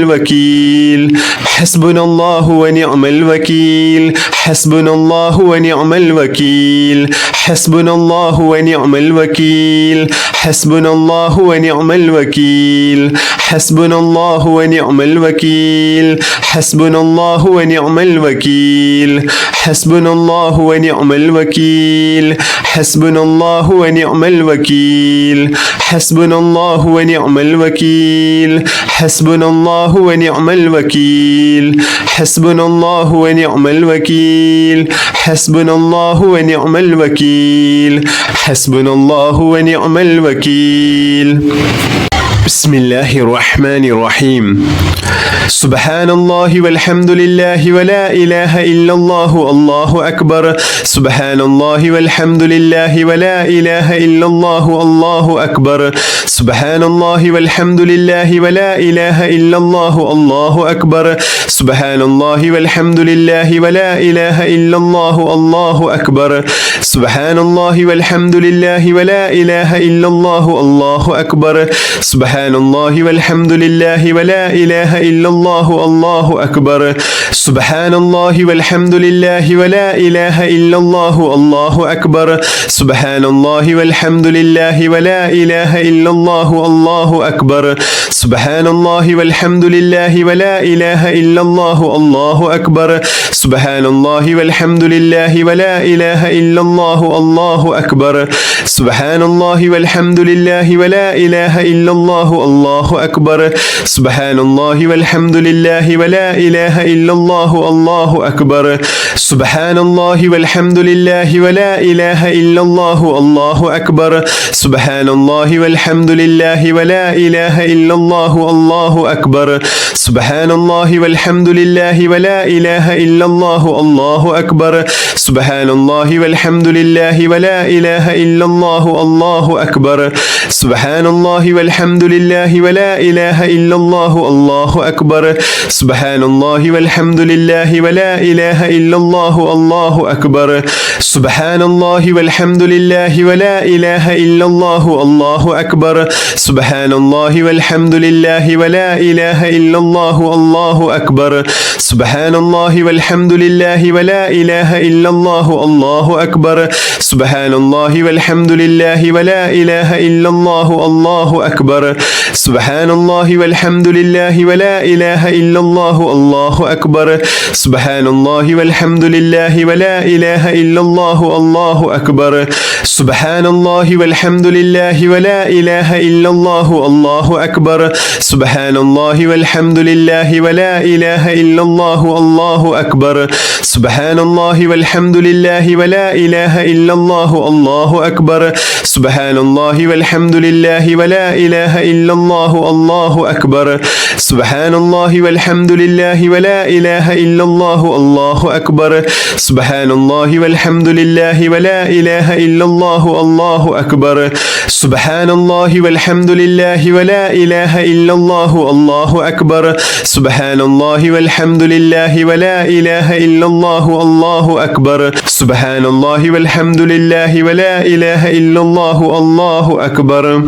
الوكيل حسبنا الله ونعم الوكيل حسبنا الله ونعم الوكيل حسبنا الله ونعم الوكيل حسبنا الله ونعم الوكيل حسبنا الله ونعم الوكيل حسبنا الله ونعم الوكيل حسبنا الله ونعم الوكيل حسبنا الله ونعم الوكيل حسبنا الله ونعم الوكيل حسبنا الله ونعم الوكيل حسبنا الله ونعم الوكيل حسبنا الله ونعم الوكيل حسبنا الله ونعم الوكيل بسم الله الرحمن الرحيم سبحان الله والحمد لله ولا إله إلا الله الله أكبر سبحان الله والحمد لله ولا إله إلا الله الله أكبر سبحان الله والحمد لله ولا إله إلا الله الله أكبر سبحان الله والحمد لله ولا إله إلا الله الله أكبر سبحان الله والحمد لله ولا إله إلا الله الله أكبر سبحان الله والحمد لله ولا إله إلا الله الله أكبر سبحان الله والحمد لله ولا إله إلا الله الله أكبر سبحان الله والحمد لله ولا إله إلا الله الله أكبر سبحان الله والحمد لله ولا إله إلا الله الله أكبر سبحان الله والحمد لله ولا إله إلا الله الله أكبر سبحان الله والحمد لله ولا إله إلا الله الله أكبر سبحان الله والحمد لله ولا إله إلا الله الله أكبر سبحان الله والحمد لله ولا إله إلا الله الله أكبر سبحان الله والحمد لله ولا إله إلا الله الله أكبر سبحان الله والحمد لله ولا إله إلا الله الله أكبر سبحان الله والحمد لله ولا إله إلا الله الله أكبر سبحان الله والحمد لله ولا إله إلا الله الله أكبر سبحان الله والحمد لله ولا إله إلا الله الله أكبر سبحان الله والحمد لله ولا إله إلا الله الله أكبر سبحان الله والحمد لله ولا إله إلا الله الله أكبر سبحان الله والحمد لله ولا إله إلا الله الله أكبر سبحان الله والحمد لله ولا إله إلا الله الله أكبر سبحان الله والحمد لله ولا إله إلا الله الله أكبر سبحان الله والحمد لله ولا إله إلا الله الله أكبر سبحان الله والحمد لله ولا إله إلا الله الله أكبر سبحان الله والحمد لله ولا إله إلا الله الله أكبر سبحان الله والحمد لله ولا إله إلا الله الله أكبر سبحان الله والحمد لله ولا إله إلا الله الله أكبر سبحان الله والحمد لله ولا إله إلا الله الله أكبر سبحان الله والحمد لله ولا إله إلا الله الله أكبر سبحان الله والحمد لله ولا إله إلا الله الله أكبر سبحان الله والحمد لله ولا إله إلا الله الله أكبر سبحان الله والحمد لله ولا إله إلا الله الله أكبر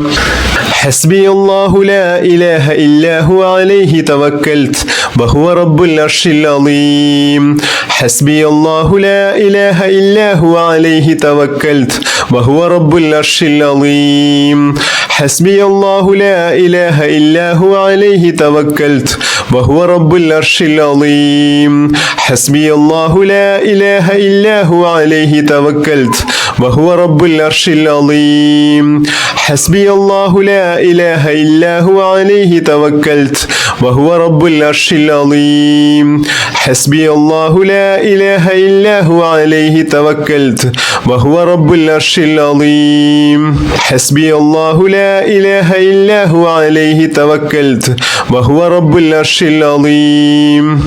حسبي الله لا إله إلا هو عليه توكلت وهو رب العرش العظيم حسبي الله لا إله إلا هو عليه توكلت وهو رب العرش العظيم حسبي الله لا إله إلا هو عليه توكلت وهو رب العرش العظيم حسبي الله لا إله إلا هو عليه توكلت وهو رب العرش العظيم حسبي الله لا إله إلا هو عليه توكلت وهو رب العرش العظيم حسبي الله لا إله إلا هو عليه توكلت وهو رب العرش العظيم حسبي الله لا إله إلا هو عليه توكلت وهو رب العرش العظيم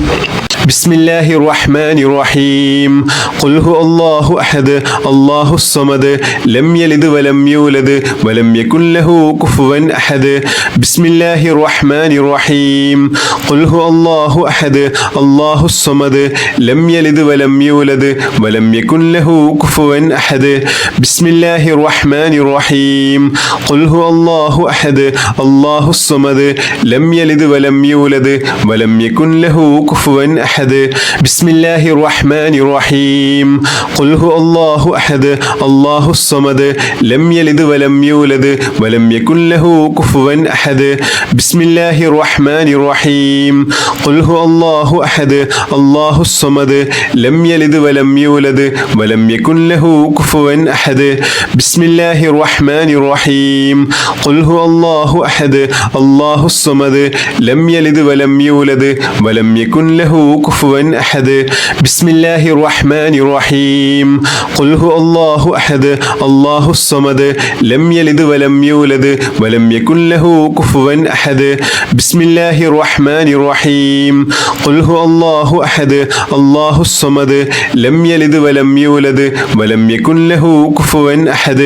بسم الله الرحمن الرحيم قل هو الله أحد الله الصمد لم يلد ولم يولد ولم يكن له كفوا أحد بسم الله الرحمن الرحيم قل هو الله أحد الله الصمد لم يلد ولم يولد ولم يكن له كفوا أحد بسم الله الرحمن الرحيم قل هو الله أحد الله الصمد لم يلد يلد ولم يولد ولم يكن له كفوا أحد بسم الله الرحمن الرحيم قل هو الله أحد الله الصمد لم يلد ولم يولد ولم يكن له كفوا أحد بسم الله الرحمن الرحيم قل هو الله أحد الله الصمد لم يلد ولم يولد ولم يكن له كفوا أحد بسم الله الرحمن الرحيم قل هو الله أحد الله الصمد لم يلد ولم يولد ولم يكن له كفوا أحد بسم الله الرحمن الرحيم قل هو الله أحد الله الصمد لم يلد ولم يولد ولم يكن له كفوا أحد بسم الله الرحمن الرحيم قل هو الله أحد الله الصمد لم يلد ولم يولد ولم يكن له كفوا أحد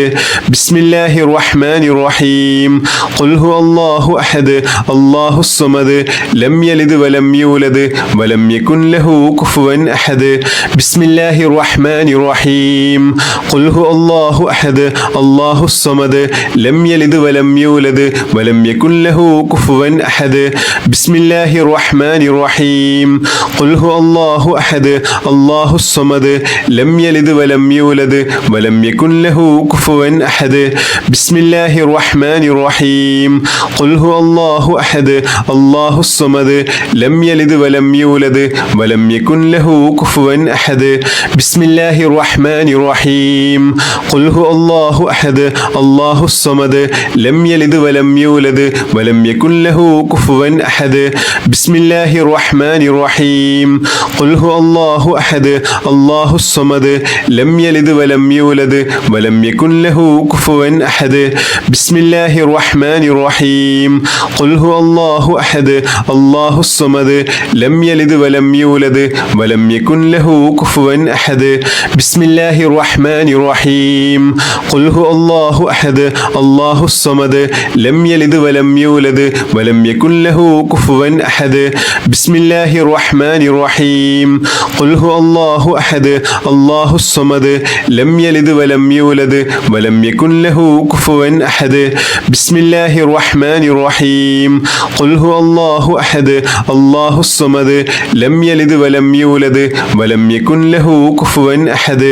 بسم الله الرحمن الرحيم قل هو الله أحد الله الصمد لم يلد ولم يولد ولم يكن له كفوا أحد بسم الله الرحمن الرحيم قل هو الله أحد الله الصمد لم يلد ولم يولد ولم يكن له كفوا أحد بسم الله الرحمن الرحيم قل هو الله أحد الله الصمد لم يلد ولم يولد ولم يكن له كفوا أحد بسم الله الرحمن الرحيم قل هو الله أحد الله الصمد لم يلد ولم يولد ولم يكن له كفوا أحد بسم الله الرحمن الرحيم قل هو الله أحد الله الصمد لم يلد ولم يولد ولم يكن له كفوا أحد بسم الله الرحمن الرحيم قل هو الله أحد الله الصمد لم يلد ولم يولد ولم يكن له كفوا أحد بسم الله الرحمن الرحيم قل هو الله أحد الله الصمد لم يلد ولم يولد ولم يكن له كفوا أحد بسم الله الرحمن الرحيم قل هو الله أحد الله الصمد لم يلد ولم يولد ولم يكن له كفوا أحد بسم الله الرحمن الرحيم قل هو الله أحد الله الصمد لم يلد ولم يولد ولم يكن له كفوا أحد بسم الله الرحمن الرحيم قل هو الله أحد الله الصمد لم يلد ولم يولد ولم يكن له كفوا أحد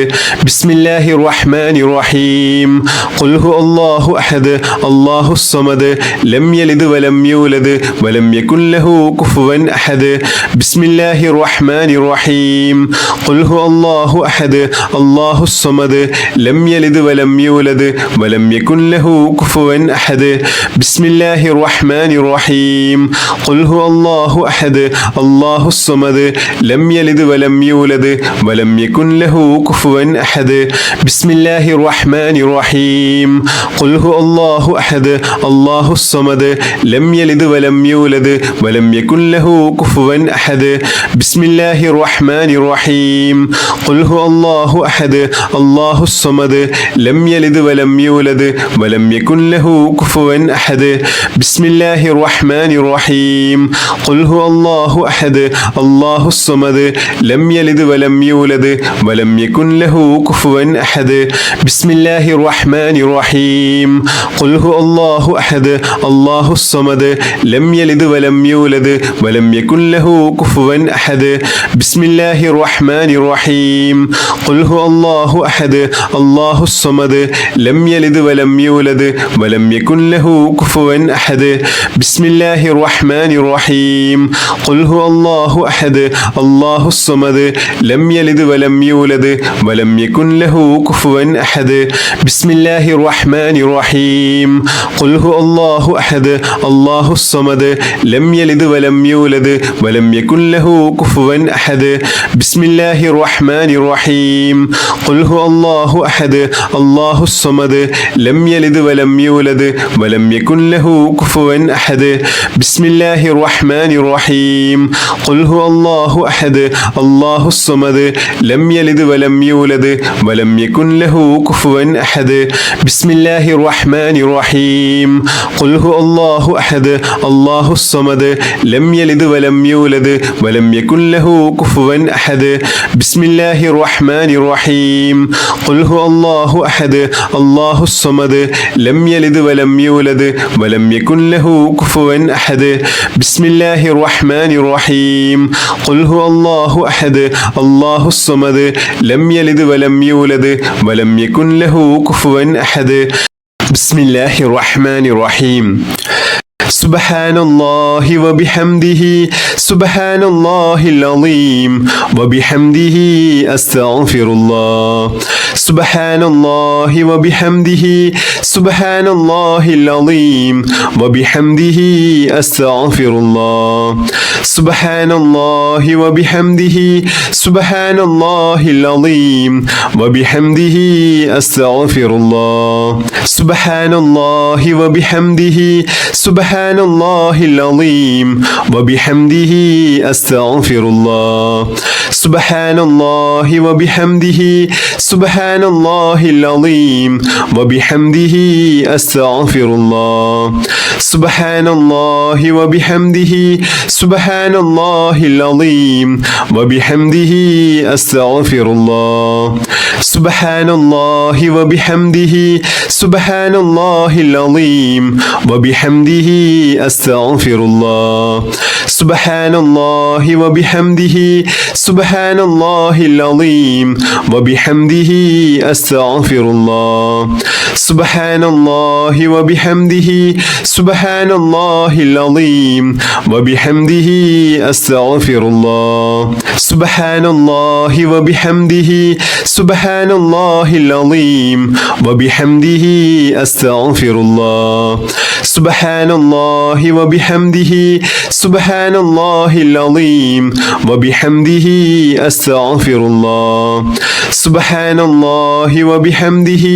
بسم الله الرحمن الرحيم قل هو الله أحد الله الصمد لم يلد ولم يولد ولم يكن له كفوا أحد بسم الله الرحمن الرحيم قل هو الله أحد الله الصمد لم يلد ولم يولد ولم يكن له كفوا أحد بسم الله الرحمن الرحيم قل هو الله أحد الله الصمد لم يلد ولم يولد ولم يكن له كفوا أحد بسم الله الرحمن الرحيم قل هو الله أحد الله الصمد لم يلد ولم يولد ولم يكن له كفوا أحد بسم الله الرحمن الرحيم قل هو الله أحد الله الصمد لم يلد ولم يولد ولم يكن له كفوا أحد بسم الله الرحمن الرحيم قل هو الله أحد الله الصمد لم يلد ولم يولد ولم يكن له كفوا أحد بسم الله الرحمن الرحيم قل هو الله أحد الله الصمد لم يلد ولم يولد ولم يكن له كفوا أحد بسم الله الرحمن الرحيم قل هو الله أحد الله الصمد لم يلد ولم يولد ولم يكن له كفوا أحد بسم الله الرحمن الرحيم قل هو الله أحد الله الصمد لم يلد ولم يولد ولم يكن له كفوا أحد بسم الله الرحمن الرحيم قل هو الله أحد الله الصمد لم يلد ولم يولد ولم يكن له كفوا أحد بسم الله الرحمن الرحيم قل هو الله أحد الله الصمد لم يلد ولم يولد ولم يكن له كفوا أحد بسم الله الرحمن الرحيم قل هو الله أحد الله الصمد لم يلد ولم يولد ولم يكن له كفوا أحد بسم الله الرحمن الرحيم قل هو الله أحد الله الصمد لم يلد ولم يولد ولم يكن له كفوا أحد بسم الله الرحمن الرحيم قل هو الله أحد الله الصمد لم يلد ولم يولد ولم يكن له كفوا أحد أحد بسم الله الرحمن الرحيم قل هو الله أحد الله الصمد لم يلد ولم يولد ولم يكن له كفوا أحد بسم الله الرحمن الرحيم سبحان الله وبحمده سبحان الله العظيم وبحمده أستغفر الله سبحان الله وبحمده سبحان الله العظيم وبحمده أستغفر الله سبحان الله وبحمده سبحان الله العظيم وبحمده أستغفر الله سبحان الله وبحمده سبحان الله العظيم وبحمده أستغفر الله سبحان الله وبحمده سبحان الله العظيم وبحمده أستغفر الله سبحان الله وبحمده سبحان الله العظيم وبحمده أستغفر الله سبحان الله وبحمده سبحان الله العظيم وبحمده أستغفر الله سبحان الله وبحمده سبحان الله العظيم وبحمده أستغفر الله سبحان الله وبحمده سبحان الله العظيم وبحمده أستغفر الله سبحان الله وبحمده سبحان الله العظيم وبحمده أستغفر الله سبحان الله وبحمده سبحان الله العظيم وبحمده أستغفر الله سبحان الله وبحمده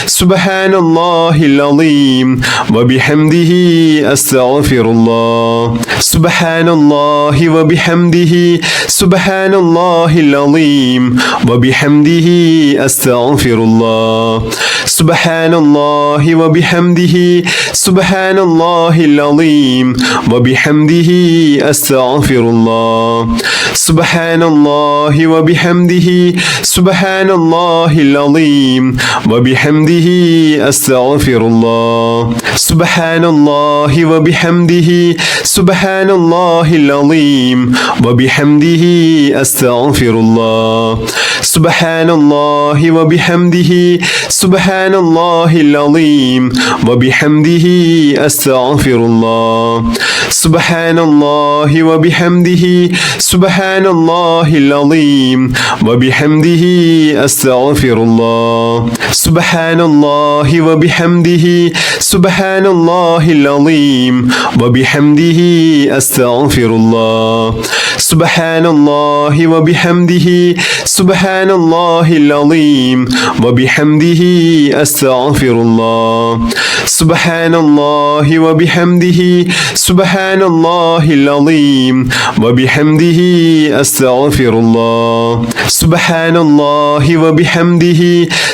سبحان الله العظيم وبحمده أستغفر الله سبحان الله وبحمده سبحان الله العظيم وبحمده أستغفر الله سبحان الله وبحمده سبحان الله العظيم وبحمده أستغفر الله سبحان الله وبحمده سبحان الله العظيم وبحمده أستغفر الله سبحان الله وبحمده سبحان الله العظيم وبحمده أستغفر الله سبحان الله وبحمده سبحان الله العظيم وبحمده أستغفر الله سبحان الله وبحمده سبحان الله العظيم وبحمده أستغفر الله سبحان الله وبحمده سبحان الله العظيم وبحمده أستغفر الله سبحان الله وبحمده سبحان الله العظيم وبحمده أستغفر الله سبحان الله وبحمده سبحان الله العظيم وبحمده أستغفر الله سبحان الله وبحمده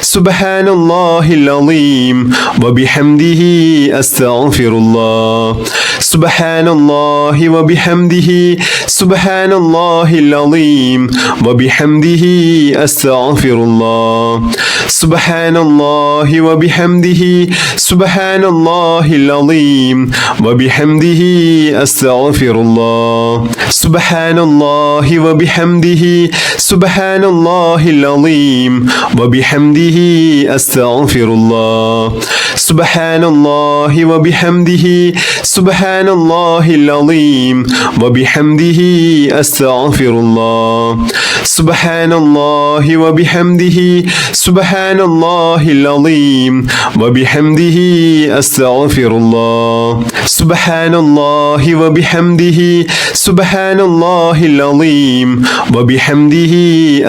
سبحان الله العظيم وبحمده أستغفر الله سبحان الله وبحمده سبحان الله العظيم وبحمده أستغفر الله سبحان الله وبحمده سبحان الله العظيم وبحمده أستغفر الله سبحان الله وبحمده سبحان الله العظيم وبحمده أستغفر الله سبحان الله وبحمده سبحان الله العظيم وبحمده أستغفر الله سبحان الله وبحمده سبحان الله العظيم وبحمده أستغفر الله سبحان الله وبحمده سبحان الله العظيم وبحمده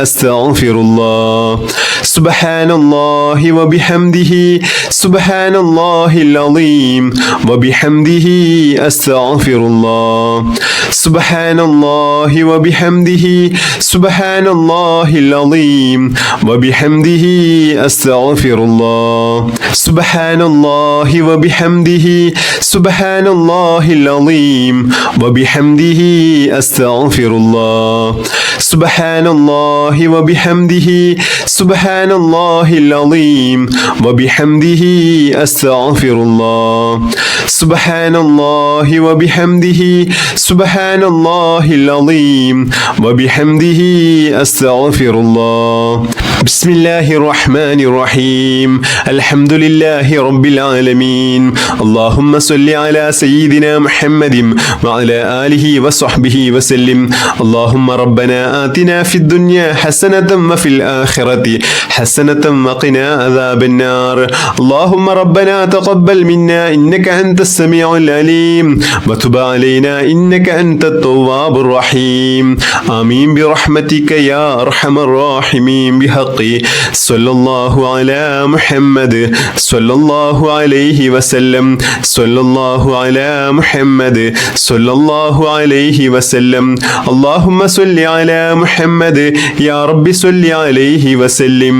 أستغفر الله سبحان الله وبحمده سبحان الله العظيم وبحمده أستغفر الله سبحان الله وبحمده سبحان الله العظيم وبحمده أستغفر الله سبحان الله وبحمده سبحان الله العظيم وبحمده أستغفر الله سبحان الله وبحمده سبحان الله العظيم وبحمده أستغفر الله സുബ്ഹാനല്ലാഹി വബിഹംദിഹി സുബ്ഹാനല്ലാഹിൽ അളീം വബിഹംദിഹി അസ്തഗ്ഫിറുല്ലാഹ്. ബിസ്മില്ലാഹിർ റഹ്മാനിർ റഹീം. അൽഹംദുലില്ലാഹി റബ്ബിൽ ആലമീൻ. അല്ലാഹുമ്മ സ്വല്ലി അലാ സയ്യിദിനാ മുഹമ്മദിൻ വഅലാ ആലിഹി വസ്വഹ്ബിഹി വസല്ലിം. അല്ലാഹുമ്മ റബ്ബനാ ആതിനാ ഫിദ് ദുനിയാ ഹസനതൻ വഫിൽ ആഖിറതി ഹസനതൻ വഖിനാ അദാബൻ നാർ. അല്ലാഹുമ്മ റബ്ബനാ തഖബ്ബൽ മിന്നാ ഇന്നക അൻതസ് സമീഉൽ അലീം വതുബ് അലൈനാ ഇന്നക അൻതത് തവ്വാബുർ റഹീം. ആമീൻ ബിറഹ്മതിക യാ അർഹമർ റഹീമീൻ ബിഹഖി സ്വല്ലല്ലാഹു അലാ മുഹമ്മദ് സ്വല്ലല്ലാഹു അലൈഹി വസല്ലം സ്വല്ലല്ലാഹു അലാ മുഹമ്മദ് സ്വല്ലല്ലാഹു അലൈഹി വസല്ലം. അല്ലാഹുമ്മ സ്വല്ലി അലാ മുഹമ്മദ് യാ റബ്ബി സ്വല്ലി അലൈഹി വസല്ലം.